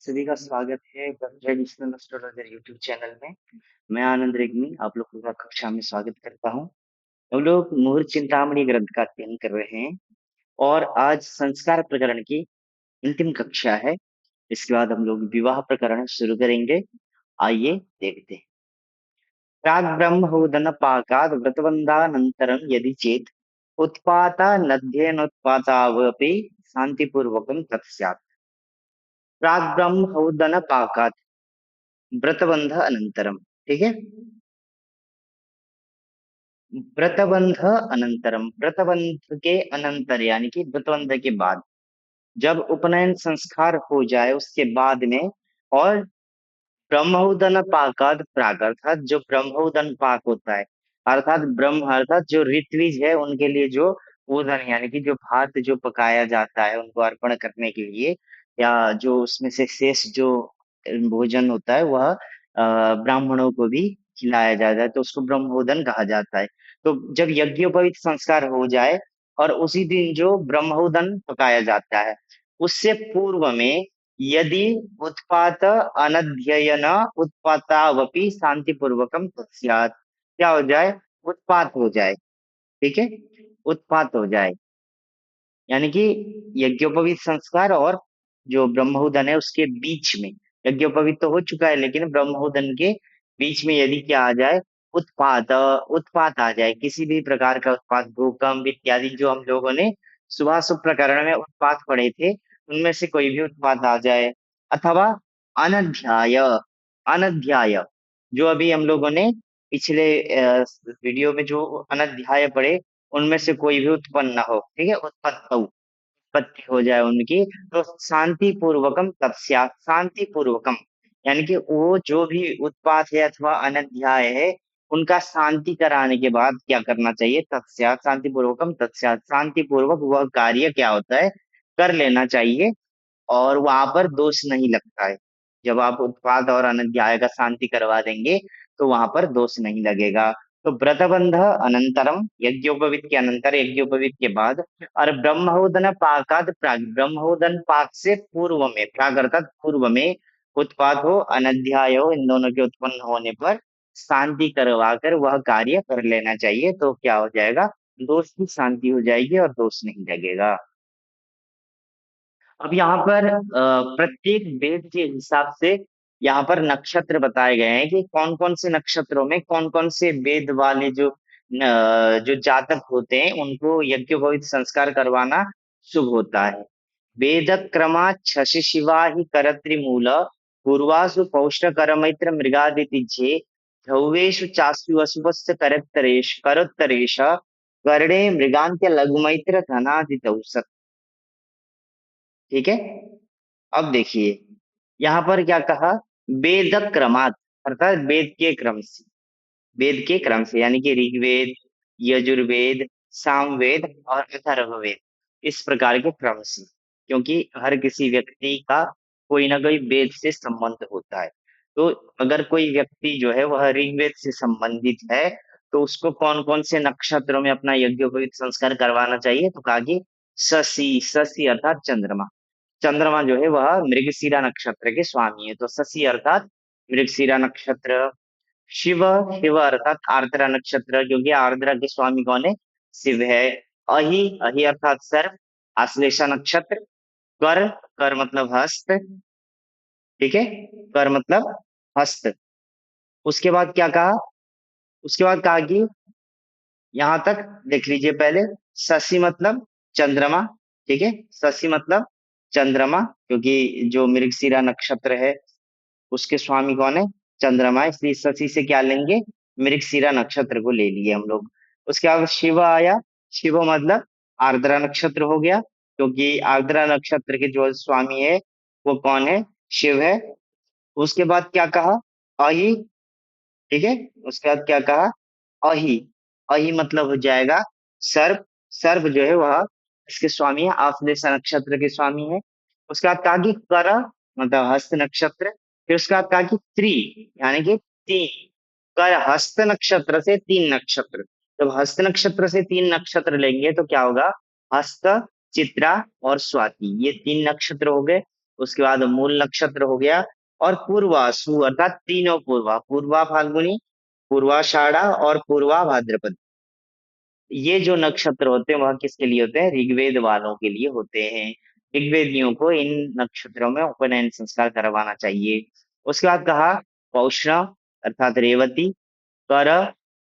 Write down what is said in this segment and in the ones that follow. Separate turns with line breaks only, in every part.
सभी का स्वागत है ट्रेडिशनल एस्ट्रोलॉजर यूट्यूब चैनल में। मैं आनंद रेग्मी आप लोगों का कक्षा में स्वागत करता हूं। हम लोग मुहूर्त चिंतामणि ग्रंथ का अध्ययन कर रहे हैं और आज संस्कार प्रकरण की अंतिम कक्षा है। इसके बाद हम लोग विवाह प्रकरण शुरू करेंगे। आइए देखते हैं। प्राग ब्रह्मोदन पाकाद व्रतबंधानंतरम यदि चेत उत्पाता नद्येनोत्पातावपि शांतिपूर्वकम तत्स्यात्। प्राग ब्रह्मोदन पाकात व्रतबंध अनंतरम। ठीक है। व्रतबंध अनंतरम, व्रतबंध के अनंतर यानी कि व्रतबंध के बाद, जब उपनयन संस्कार हो जाए उसके बाद में, और ब्रह्मोदन पाकाद प्राग, अर्थात जो ब्रह्मोदन पाक होता है, अर्थात ब्रह्म अर्थात जो ऋत्विज है उनके लिए जो ओदन यानी कि जो भात जो पकाया जाता है उनको अर्पण करने के लिए, या जो उसमें से शेष जो भोजन होता है वह ब्राह्मणों को भी खिलाया जाता है, तो उसको ब्रह्मोदन कहा जाता है। तो जब यज्ञोपवीत संस्कार हो जाए और उसी दिन जो ब्रह्मोदन पकाया जाता है उससे पूर्व में यदि उत्पात अनध्ययन उत्पातावपि शांतिपूर्वकम तस्यात्, क्या हो जाए? उत्पात हो जाए। ठीक है। उत्पात हो जाए यानी कि यज्ञोपवीत संस्कार और जो ब्रह्मोदन है उसके बीच में, यज्ञोपवीत तो हो चुका है लेकिन ब्रह्मोदन के बीच में यदि क्या आ जाए, उत्पात, उत्पात आ जाए, किसी भी प्रकार का उत्पात, भूकंप इत्यादि जो हम लोगों ने शुभाशुभ प्रकरण में उत्पात पढ़े थे उनमें से कोई भी उत्पात आ जाए, अथवा अनध्याय, अनध्याय जो अभी हम लोगों ने पिछले वीडियो में जो अनध्याय पढ़े उनमें से कोई भी उत्पन्न ना हो। ठीक है। उत्पत्ति हो जाए उनकी, तो शांति पूर्वकम तत्स्यात्, शांति पूर्वकम यानी कि वो जो भी उत्पात है अथवा अनध्याय है उनका शांति कराने के बाद क्या करना चाहिए? तत्स्यात् शांति पूर्वकम तत्स्यात्, शांति पूर्वक वह कार्य क्या होता है, कर लेना चाहिए और वहां पर दोष नहीं लगता है। जब आप उत्पाद और अनध्याय का शांति करवा देंगे तो वहां पर दोष नहीं लगेगा। तो व्रतबंध अनंतरम, यज्ञोपवीत के अनंतर, यज्ञोपवीत के बाद, और ब्रह्मोदन पाकाद प्राग, ब्रह्मोदन पाक से पूर्व में, प्राग अर्थात पूर्व में उत्पाद हो अनध्याय हो, इन दोनों के उत्पन्न होने पर शांति करवा कर वह कार्य कर लेना चाहिए, तो क्या हो जाएगा? दोष की शांति हो जाएगी और दोष नहीं लगेगा। अब यहाँ पर प्रत्येक वेद के हिसाब से यहाँ पर नक्षत्र बताए गए हैं कि कौन कौन से नक्षत्रों में कौन कौन से वेद वाले जो जो जातक होते हैं उनको यज्ञोपवीत संस्कार करवाना शुभ होता है। वेद क्रमा शशि शिवा ही करत्रिमूल पूर्वासु पौष्ट करमैत्र मृगादितिज्ये ध्रुवेषु चास्यु अशुभस्य करोत्तरेश कर्णे मृगांत्य लघुमैत्र धनादितौसत्। ठीक है। अब देखिए यहाँ पर क्या कहा, वेद क्रमात्, अर्थात वेद के क्रम से, वेद के क्रम से यानी कि ऋग्वेद, यजुर्वेद, सामवेद और अथर्ववेद, इस प्रकार के क्रम से, क्योंकि हर किसी व्यक्ति का कोई ना कोई वेद से संबंध होता है। तो अगर कोई व्यक्ति जो है वह ऋग्वेद से संबंधित है तो उसको कौन कौन से नक्षत्रों में अपना यज्ञोपवीत संस्कार करवाना चाहिए? तो कहा कि शशि, शशि अर्थात चंद्रमा, चंद्रमा जो है वह मृगशिरा नक्षत्र के स्वामी है, तो शशि अर्थात मृगशिरा नक्षत्र। शिव, शिव अर्थात आर्द्रा नक्षत्र, क्योंकि आर्द्रा के स्वामी कौन है? शिव है। अहि, अहि अर्थात सर्प, आश्लेषा नक्षत्र। कर, कर मतलब हस्त। ठीक है। कर मतलब हस्त। उसके बाद क्या कहा? उसके बाद कहा कि यहां तक देख लीजिए पहले, शशि मतलब चंद्रमा। ठीक है। शशि मतलब चंद्रमा, क्योंकि जो मृगशिरा नक्षत्र है उसके स्वामी कौन है? चंद्रमा, इसलिए शशि से क्या लेंगे? मृगशिरा नक्षत्र को ले लिए हम लोग। उसके बाद शिव आया, शिव मतलब आर्द्रा नक्षत्र हो गया, क्योंकि आर्द्रा नक्षत्र के जो स्वामी है वो कौन है? शिव है। उसके बाद क्या कहा? अहि। ठीक है। उसके बाद क्या कहा? अहि, अहि मतलब हो जाएगा सर्प, सर्प जो है वह इसके स्वामी है, आश्लेषा नक्षत्र के स्वामी है। उसके बाद कहा कि कर मतलब हस्त नक्षत्र। फिर उसके बाद कहा कि त्रि यानी कि तीन, कर हस्त नक्षत्र से तीन नक्षत्र। जब हस्त नक्षत्र से तीन नक्षत्र लेंगे तो क्या होगा? हस्त, चित्रा और स्वाति, ये तीन नक्षत्र हो गए। उसके बाद मूल नक्षत्र हो गया, और पूर्वासु अर्थात तीनों पूर्वा, पूर्वा फाल्गुनी, पूर्वाषाढ़ा और पूर्वा भाद्रपद। ये जो नक्षत्र होते हैं वह किसके लिए होते हैं? ऋग्वेद वालों के लिए होते हैं। ऋग्वेदियों को इन नक्षत्रों में उपनयन संस्कार करवाना चाहिए। उसके बाद कहा पौषा अर्थात रेवती, कर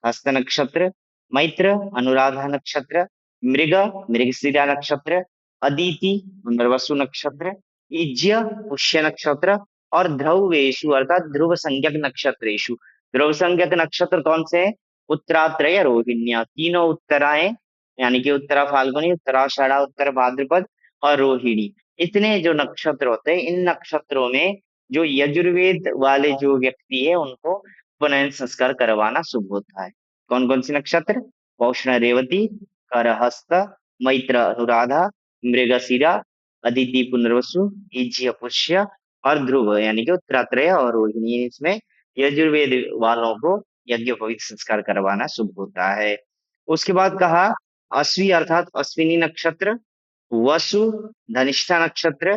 हस्त नक्षत्र, मैत्र अनुराधा नक्षत्र, मृग मृगशिरा नक्षत्र, अदिति पुनर्वसु नक्षत्र, इज्य पुष्य नक्षत्र, और ध्रुवेशु अर्थात ध्रुव संज्ञक नक्षत्रेशु। ध्रुव संज्ञक नक्षत्र कौन से हैं? उत्तरात्रय रोहिण्या, तीनों उत्तराएं, यानी कि उत्तरा फाल्गुनी, उत्तराषाढ़ा, उत्तर भाद्रपद और रोहिणी। इतने जो नक्षत्र होते हैं, इन नक्षत्रों में जो यजुर्वेद वाले जो व्यक्ति है उनको उपनयन संस्कार करवाना शुभ होता है। कौन कौन से नक्षत्र? पौष्ण रेवती, करहस्त, मैत्र अनुराधा, मृगशिरा, अदिति पुनर्वसु, इज्य पुष्य और ध्रुव यानी कि उत्तरात्रय और रोहिणी। इसमें यजुर्वेद वालों को यज्ञोपवीत संस्कार करवाना शुभ होता है। उसके बाद कहा अश्वी अर्थात अश्विनी नक्षत्र, वसु धनिष्ठा नक्षत्र,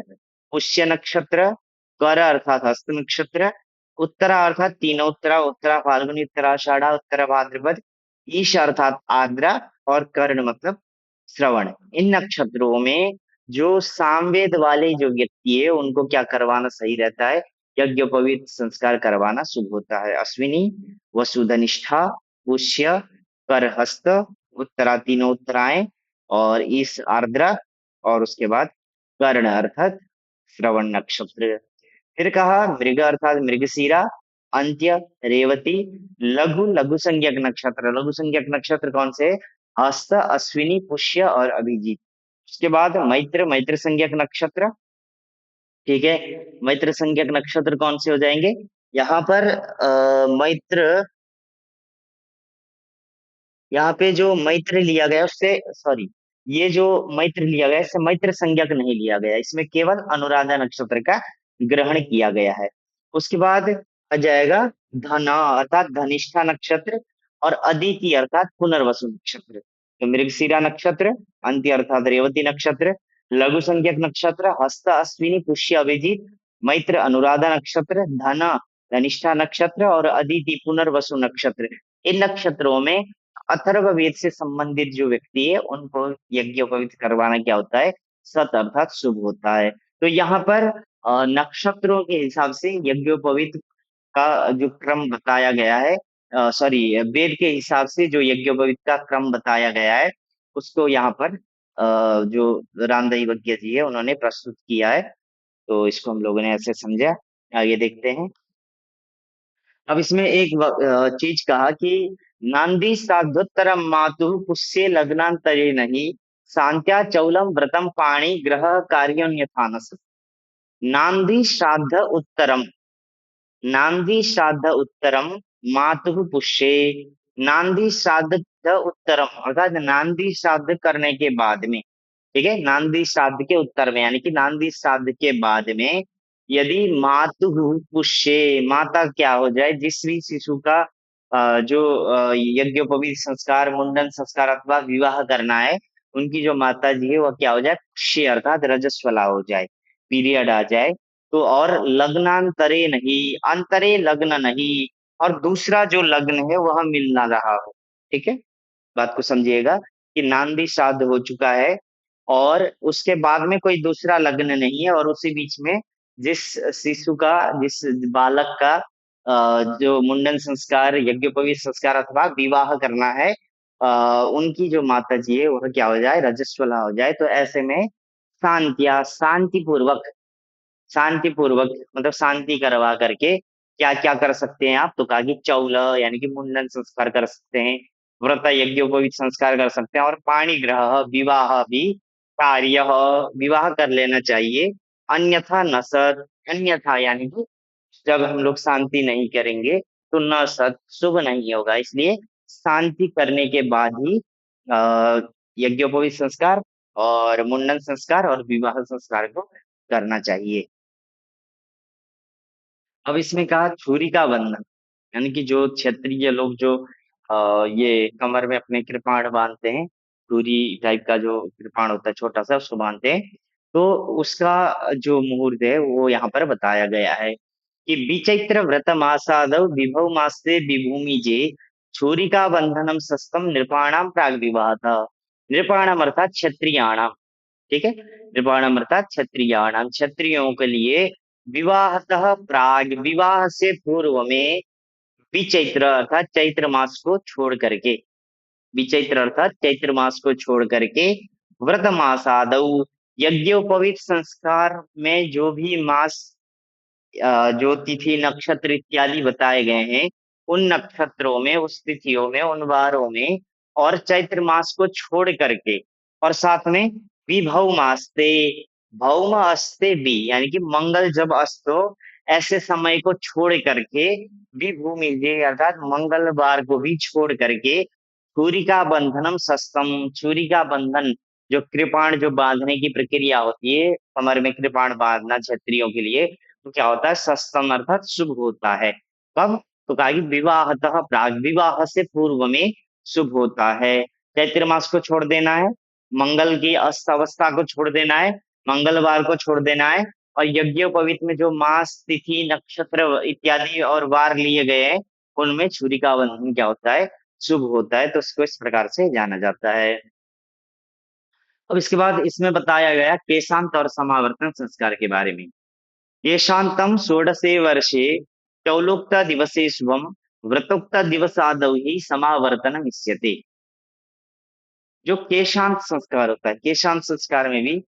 पुष्य नक्षत्र, कर अर्थात हस्त नक्षत्र, उत्तरा अर्थात तीनों उत्तरा, उत्तरा फाल्गुनी, उत्तराषाढ़ा, उत्तरा भाद्रपद, ईश अर्थात आर्द्रा और कर्ण मतलब श्रवण। इन नक्षत्रों में जो सामवेद वाले जो व्यक्ति है उनको क्या करवाना सही रहता है? यज्ञोपवीत संस्कार करवाना शुभ होता है। अश्विनी, वसुधनिष्ठा, पुष्य, करहस्त, उत्तरा तीनों उत्तराएं और इस आर्द्रा, और उसके बाद कर्ण अर्थात श्रवण नक्षत्र। फिर कहा मृग अर्थात मृगशीरा, अंत्य रेवती, लघु लघु संज्ञक नक्षत्र। लघु संज्ञक नक्षत्र कौन से? हस्त, अश्विनी, पुष्य और अभिजीत। उसके बाद मैत्र मैत्र संज्ञक नक्षत्र। ठीक है, मैत्र संज्ञक नक्षत्र कौन से हो जाएंगे? यहाँ पर मैत्र, यहाँ पे जो मैत्र लिया गया उससे सॉरी, ये जो मैत्र लिया गया इससे मैत्र संज्ञक नहीं लिया गया, इसमें केवल अनुराधा नक्षत्र का ग्रहण किया गया है। उसके बाद आ जाएगा धना अर्थात धनिष्ठा नक्षत्र और अदिति अर्थात पुनर्वसु नक्षत्र। तो मृगशिरा नक्षत्र, अंत्य अर्थात रेवती नक्षत्र, लघु संज्ञक नक्षत्र हस्त अश्विनी पुष्य अभिजीत, मैत्र अनुराधा नक्षत्र, धना धनिष्ठा नक्षत्र और अदिति पुनर्वसु नक्षत्र। इन नक्षत्रों में अथर्ववेद से संबंधित जो व्यक्ति है उनको यज्ञोपवीत करवाना क्या होता है? सत अर्थात शुभ होता है। तो यहाँ पर नक्षत्रों के हिसाब से यज्ञोपवीत का जो क्रम बताया गया है, सॉरी वेद के हिसाब से जो यज्ञोपवीत का क्रम बताया गया है उसको यहाँ पर जो रामदैवज्ञ जी है उन्होंने प्रस्तुत किया है। तो इसको हम लोगों ने ऐसे समझा। आगे देखते हैं। अब इसमें एक चीज कहा कि नांदी साधोत्तरम मातु पुष्य लग्नांतरे नहीं, शांत्या चौलम व्रतम पाणी ग्रह कार्योन्यथानस। नांदी श्राद्ध उत्तरम, नांदी श्राद्ध उत्तरम मातु पुष्ये। नांदी श्राद्ध उत्तरम अर्थात नांदी श्राद्ध करने के बाद में, ठीक है, नांदी श्राद्ध के उत्तर में यानी कि नांदी श्राद्ध के बाद में यदि मातु पुष्य माता क्या हो जाए, जिस भी शिशु का जो यज्ञोपवीत संस्कार, मुंडन संस्कार अथवा विवाह करना है, उनकी जो माता जी है वह क्या हो जाए? पुष्य अर्थात रजस्वला हो जाए, पीरियड आ जाए। तो और लग्नांतरे नहीं, अंतरे लग्न नहीं, और दूसरा जो लग्न है वह मिल ना रहा हो। ठीक है, बात को समझिएगा कि नांदी श्राद्ध हो चुका है और उसके बाद में कोई दूसरा लग्न नहीं है, और उसी बीच में जिस शिशु का, जिस बालक का जो मुंडन संस्कार, यज्ञोपवीत संस्कार अथवा विवाह करना है, उनकी जो माता जी है वह क्या हो जाए? रजस्वला हो जाए। तो ऐसे में शांतिया शांति पूर्वक, शांति पूर्वक मतलब शांति करवा करके क्या क्या कर सकते हैं आप? तो कहा कि चौल यानी कि मुंडन संस्कार कर सकते हैं, व्रत यज्ञोपवीत संस्कार कर सकते हैं, और पाणी ग्रह विवाह भी कार्य विवाह कर लेना चाहिए। अन्यथा न सत, अन्यथा यानी कि जब हम लोग शांति नहीं करेंगे तो न सत शुभ नहीं होगा, इसलिए शांति करने के बाद ही यज्ञोपवीत संस्कार और मुंडन संस्कार और विवाह संस्कार को करना चाहिए। अब इसमें कहा छुरी का बंधन, यानी कि जो क्षत्रिय लोग जो ये कमर में अपने कृपाण बांधते हैं, छुरी टाइप का जो कृपाण होता है छोटा सा उसको बांधते हैं। तो उसका जो मुहूर्त है वो यहाँ पर बताया गया है कि विचैत्र व्रत मासादौ विभव मासे विभूमि जे छुरिका बंधनम सस्तम नृपाणाम प्राग विवाहतः। नृपाणाम अर्थात क्षत्रियाणाम, ठीक है। नृपाणाम अर्थात क्षत्रियाणाम, क्षत्रियों के लिए विवाहतः प्राग, विवाह से पूर्व में विचैत्र अर्थात चैत्र मास को छोड़ करके, विचैत्र अर्थात चैत्र मास को छोड़ करके व्रत मास आदौ, यज्ञोपवीत संस्कार में जो भी मास जो तिथि नक्षत्र इत्यादि बताए गए हैं उन नक्षत्रों में, उस तिथियों में, उन वारों में और चैत्र मास को छोड़ करके और साथ में विभव मासते, भौम अस्ते भी यानी कि मंगल जब अस्त हो ऐसे समय को छोड़ करके, विभूमि जे अर्थात मंगलवार को भी छोड़ करके छुरी का बंधनम सस्तम, छुरी का बंधन जो कृपाण जो बांधने की प्रक्रिया होती है, कमर में कृपाण बांधना क्षत्रियों के लिए, तो क्या होता है सस्तम अर्थात शुभ होता है। कब? तो कहा कि विवाहतः प्राग, विवाह से पूर्व में शुभ होता है। चैत्र मास को छोड़ देना है, मंगल की अस्त अवस्था को छोड़ देना है, मंगलवार को छोड़ देना है और यज्ञोपवीत में जो मास तिथि नक्षत्र इत्यादि और वार लिए गए हैं उनमें छुरी का बंधन क्या होता है शुभ होता है, तो इसको इस प्रकार से जाना जाता है। अब इसके बाद इसमें बताया गया केशांत और समावर्तन संस्कार के बारे में। येषान्तं षोडशे वर्षे चौलोक्त दिवसे शुभम व्रतोक्त दिवसादौ ही समावर्तनम् इष्यते। जो केशांत संस्कार होता है, केशांत संस्कार में भी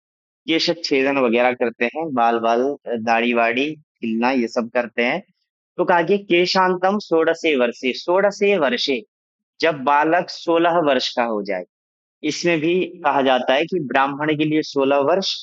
केश छेदन वगैरह करते हैं, बाल बाल दाढ़ी वाड़ी खिलना ये सब करते हैं। तो कहा कि केशांतम षोडशे वर्षे, षोडशे वर्षे जब बालक 16 वर्ष का हो जाए, इसमें भी कहा जाता है कि ब्राह्मण के लिए 16 वर्ष,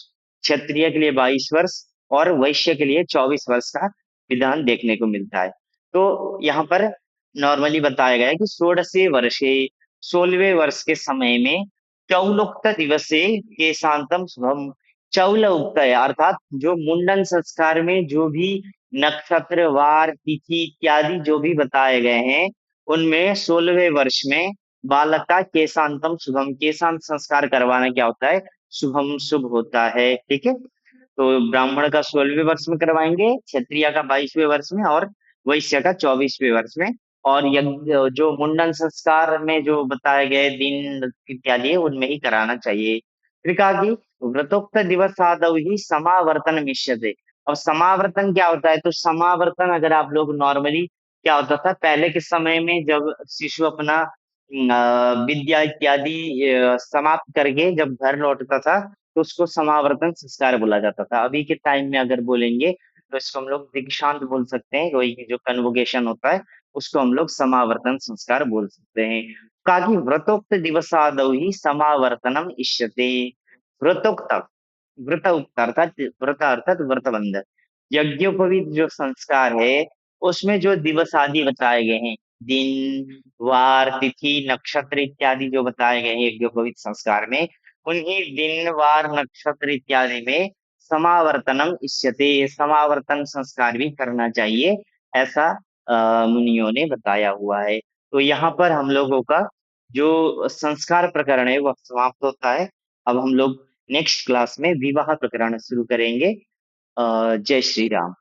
क्षत्रिय के लिए 22 वर्ष और वैश्य के लिए 24 वर्ष का विधान देखने को मिलता है। तो यहाँ पर नॉर्मली बताया गया है कि षोडशे वर्षे, 16वें वर्ष के समय में चौलोक्त दिवसे केशांतम शुभम, चौल उक्त है अर्थात जो मुंडन संस्कार में जो भी नक्षत्र वार तिथि इत्यादि जो भी बताए गए हैं उनमें 16वें वर्ष में बालक का केशांतम शुभम, केशांत संस्कार करवाना क्या होता है शुभम, शुभ होता है, ठीक है। तो ब्राह्मण का 16वें वर्ष में करवाएंगे, क्षत्रिय का 22वें वर्ष में और वैश्य का 24वें वर्ष में। और यज्ञ जो मुंडन संस्कार में जो बताए गए दिन इत्यादि है उनमें ही कराना चाहिए। फिर कहा कि व्रतोक्त दिवस आदौ ही समावर्तन मिष्यते। अब समावर्तन क्या होता है, तो समावर्तन अगर आप लोग नॉर्मली क्या होता था पहले के समय में जब शिशु अपना विद्या इत्यादि समाप्त करके जब घर लौटता था तो उसको समावर्तन संस्कार बोला जाता था। अभी के टाइम में अगर बोलेंगे तो इसको हम लोग दीक्षांत बोल सकते हैं, वही जो कन्वोकेशन होता है उसको हम लोग समावर्तन संस्कार बोल सकते हैं। कहा कि व्रतोक्त दिवसादौ ही समावर्तनम इष्यते। व्रतोक्त, व्रत उक्त अर्थात व्रत अर्थात व्रतबंध, यज्ञोपवीत जो संस्कार है उसमें जो दिवस आदि बताए गए हैं, दिन वार तिथि नक्षत्र इत्यादि जो बताए गए हैं यज्ञोपवीत संस्कार में, उन्हीं दिन वार नक्षत्र इत्यादि में समावर्तनम इष्यते, समावर्तन संस्कार भी करना चाहिए, ऐसा मुनियों ने बताया हुआ है। तो यहाँ पर हम लोगों का जो संस्कार प्रकरण है वह समाप्त होता है। अब हम लोग नेक्स्ट क्लास में विवाह प्रकरण शुरू करेंगे। जय श्री राम।